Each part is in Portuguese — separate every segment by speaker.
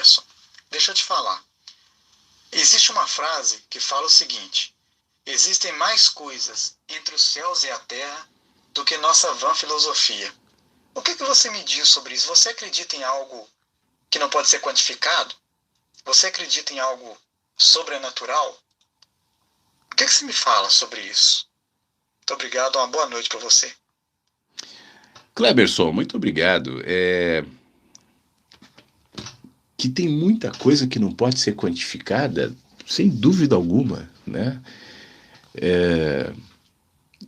Speaker 1: Kleberson, deixa eu te falar. Existe uma frase que fala o seguinte: existem mais coisas entre os céus e a terra do que nossa vã filosofia. O que você me diz sobre isso? Você acredita em algo que não pode ser quantificado? Você acredita em algo sobrenatural? O que você me fala sobre isso? Muito obrigado, uma boa noite para você.
Speaker 2: Kleberson, muito obrigado. Que tem muita coisa que não pode ser quantificada, sem dúvida alguma, né?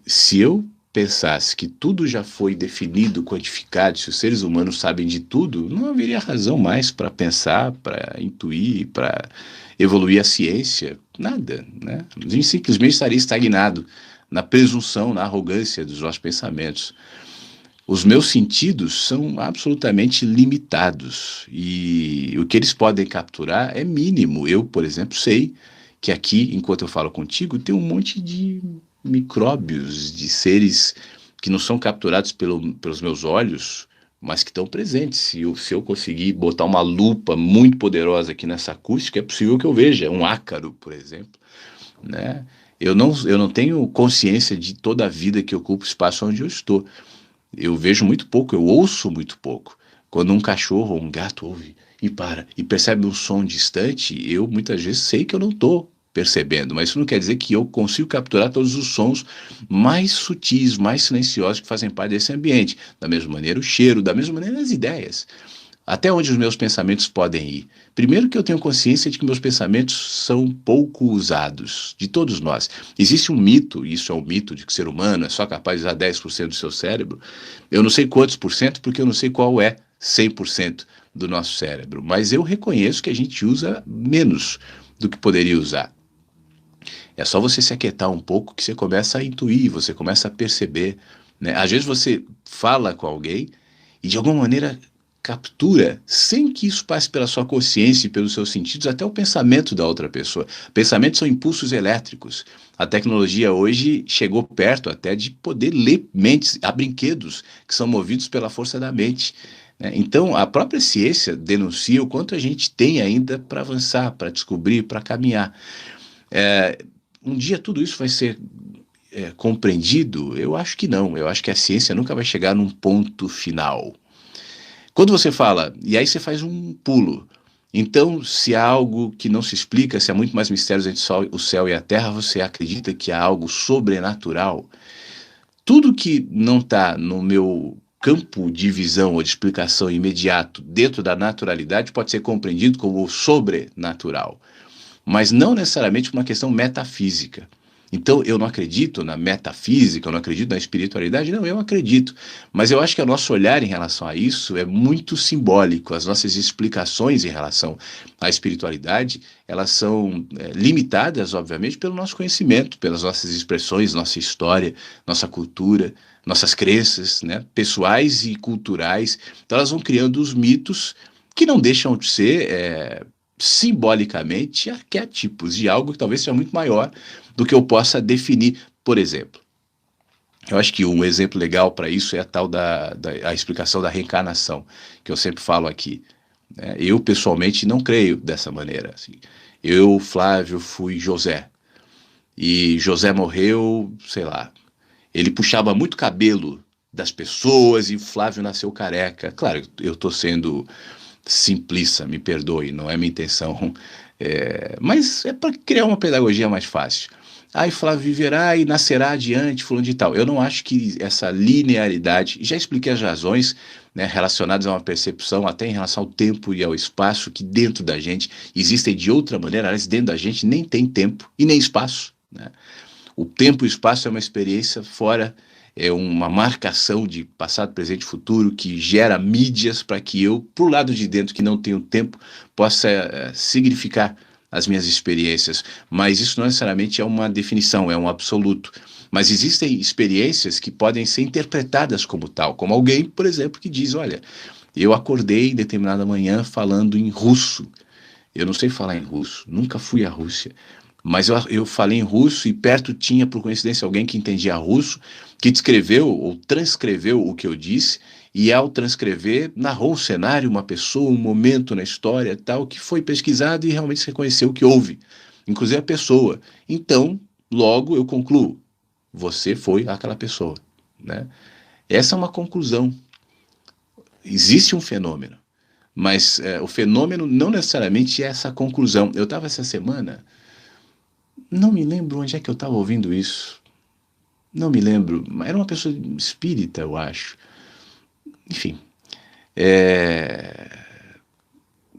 Speaker 2: Se eu pensasse que tudo já foi definido, quantificado, se os seres humanos sabem de tudo, não haveria razão mais para pensar, para intuir, para evoluir a ciência, nada, né? A gente simplesmente estaria estagnado na presunção, na arrogância dos nossos pensamentos. Os meus sentidos são absolutamente limitados e o que eles podem capturar é mínimo. Eu, por exemplo, sei que aqui, enquanto eu falo contigo, tem um monte de micróbios, de seres que não são capturados pelos meus olhos, mas que estão presentes. Se eu conseguir botar uma lupa muito poderosa aqui nessa acústica, é possível que eu veja um ácaro, por exemplo, né? Eu não tenho consciência de toda a vida que ocupa o espaço onde eu estou. Eu vejo muito pouco, eu ouço muito pouco. Quando um cachorro ou um gato ouve e para e percebe um som distante, eu muitas vezes sei que eu não estou percebendo, mas isso não quer dizer que eu consigo capturar todos os sons mais sutis, mais silenciosos que fazem parte desse ambiente. Da mesma maneira o cheiro, da mesma maneira as ideias. Até onde os meus pensamentos podem ir? Primeiro que eu tenho consciência de que meus pensamentos são pouco usados, de todos nós. Existe um mito, e isso é um mito de que o ser humano é só capaz de usar 10% do seu cérebro. Eu não sei quantos por cento, porque eu não sei qual é 100% do nosso cérebro. Mas eu reconheço que a gente usa menos do que poderia usar. É só você se aquietar um pouco que você começa a intuir, você começa a perceber, né? Às vezes você fala com alguém e de alguma maneira captura, sem que isso passe pela sua consciência e pelos seus sentidos, até o pensamento da outra pessoa. Pensamentos são impulsos elétricos. A tecnologia hoje chegou perto até de poder ler mentes. Há brinquedos que são movidos pela força da mente, né? Então, a própria ciência denuncia o quanto a gente tem ainda para avançar, para descobrir, para caminhar. Um dia tudo isso vai ser compreendido? Eu acho que não. Eu acho que a ciência nunca vai chegar num ponto final. Quando você fala, e aí você faz um pulo. Então, se há algo que não se explica, se há muito mais mistérios entre o céu e a terra, você acredita que há algo sobrenatural? Tudo que não está no meu campo de visão ou de explicação imediato dentro da naturalidade pode ser compreendido como sobrenatural, mas não necessariamente uma questão metafísica. Então, eu não acredito na metafísica, eu não acredito na espiritualidade, não, eu acredito. Mas eu acho que o nosso olhar em relação a isso é muito simbólico. As nossas explicações em relação à espiritualidade, elas são limitadas, obviamente, pelo nosso conhecimento, pelas nossas expressões, nossa história, nossa cultura, nossas crenças, né, pessoais e culturais. Então, elas vão criando os mitos que não deixam de ser simbolicamente arquétipos de algo que talvez seja muito maior do que eu possa definir. Por exemplo, eu acho que um exemplo legal para isso é a tal a explicação da reencarnação, que eu sempre falo aqui, né? Eu, pessoalmente, não creio dessa maneira. Assim. Eu, Flávio, fui José. E José morreu, sei lá, ele puxava muito cabelo das pessoas e Flávio nasceu careca. Claro, eu estou sendo simplista, me perdoe, não é minha intenção, mas é para criar uma pedagogia mais fácil. Aí Flávio viverá e nascerá adiante, fulano de tal. Eu não acho que essa linearidade, já expliquei as razões, né, relacionadas a uma percepção até em relação ao tempo e ao espaço, que dentro da gente existem de outra maneira, aliás, dentro da gente nem tem tempo e nem espaço, né? O tempo e o espaço é uma experiência fora, é uma marcação de passado, presente e futuro que gera mídias para que eu, pro lado de dentro que não tenho tempo, possa significar as minhas experiências. Mas isso não necessariamente é uma definição, é um absoluto. Mas existem experiências que podem ser interpretadas como tal, como alguém, por exemplo, que diz, olha, eu acordei em determinada manhã falando em russo. Eu não sei falar em russo, nunca fui à Rússia. Mas eu falei em russo e perto tinha, por coincidência, alguém que entendia russo, que descreveu ou transcreveu o que eu disse e ao transcrever, narrou um cenário, uma pessoa, um momento na história, tal, que foi pesquisado e realmente se reconheceu que houve, inclusive a pessoa. Então, logo eu concluo, você foi aquela pessoa, né? Essa é uma conclusão. Existe um fenômeno, mas o fenômeno não necessariamente é essa conclusão. Eu estava essa semana, não me lembro onde é que eu estava ouvindo isso, não me lembro, era uma pessoa espírita, eu acho. Enfim,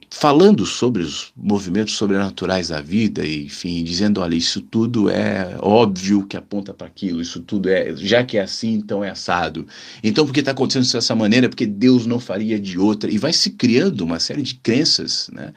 Speaker 2: falando sobre os movimentos sobrenaturais da vida, e, enfim, dizendo, olha, isso tudo é óbvio que aponta para aquilo, isso tudo é, já que é assim, então é assado. Então, por que está acontecendo dessa maneira? Porque Deus não faria de outra. E vai se criando uma série de crenças, né,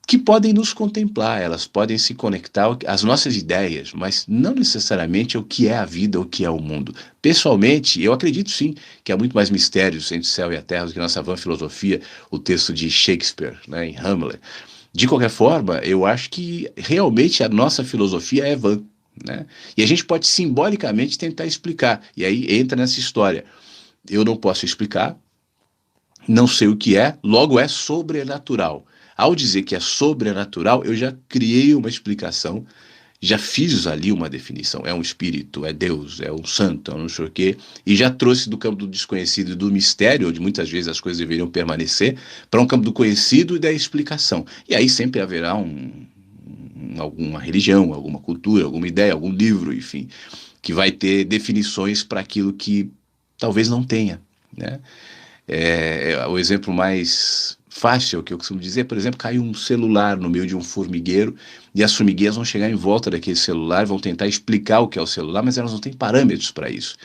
Speaker 2: que podem nos contemplar, elas podem se conectar às nossas ideias, mas não necessariamente ao que é a vida, o que é o mundo. Pessoalmente, eu acredito sim que há muito mais mistérios entre o céu e a terra do que nossa vã filosofia, o texto de Shakespeare, né, em Hamlet. De qualquer forma, eu acho que realmente a nossa filosofia é vã, né? E a gente pode simbolicamente tentar explicar, e aí entra nessa história. Eu não posso explicar, não sei o que é, logo é sobrenatural. Ao dizer que é sobrenatural, eu já criei uma explicação, já fiz ali uma definição. É um espírito, é Deus, é um santo, é um não sei o quê, e já trouxe do campo do desconhecido e do mistério, onde muitas vezes as coisas deveriam permanecer, para um campo do conhecido e da explicação. E aí sempre haverá alguma religião, alguma cultura, alguma ideia, algum livro, enfim, que vai ter definições para aquilo que talvez não tenha, né? O exemplo mais fácil que eu costumo dizer, por exemplo, cai um celular no meio de um formigueiro e as formiguinhas vão chegar em volta daquele celular, vão tentar explicar o que é o celular, mas elas não têm parâmetros para isso.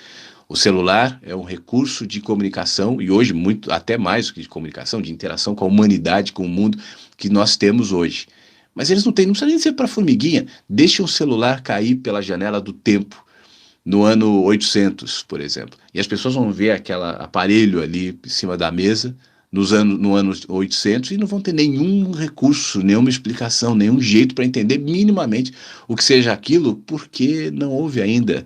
Speaker 2: O celular é um recurso de comunicação, e hoje muito, até mais do que de comunicação, de interação com a humanidade, com o mundo que nós temos hoje. Mas eles não precisa nem ser para formiguinha, deixa o celular cair pela janela do tempo, no ano 800, por exemplo. E as pessoas vão ver aquele aparelho ali em cima da mesa no ano 800 e não vão ter nenhum recurso, nenhuma explicação, nenhum jeito para entender minimamente o que seja aquilo, porque não houve ainda,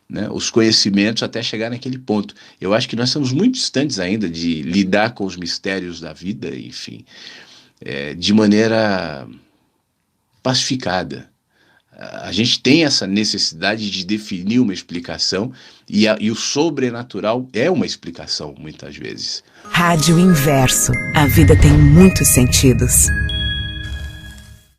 Speaker 2: né, os conhecimentos até chegar naquele ponto. Eu acho que nós estamos muito distantes ainda de lidar com os mistérios da vida, enfim, de maneira pacificada. A gente tem essa necessidade de definir uma explicação e o sobrenatural é uma explicação, muitas vezes.
Speaker 3: Rádio Inverso. A vida tem muitos sentidos.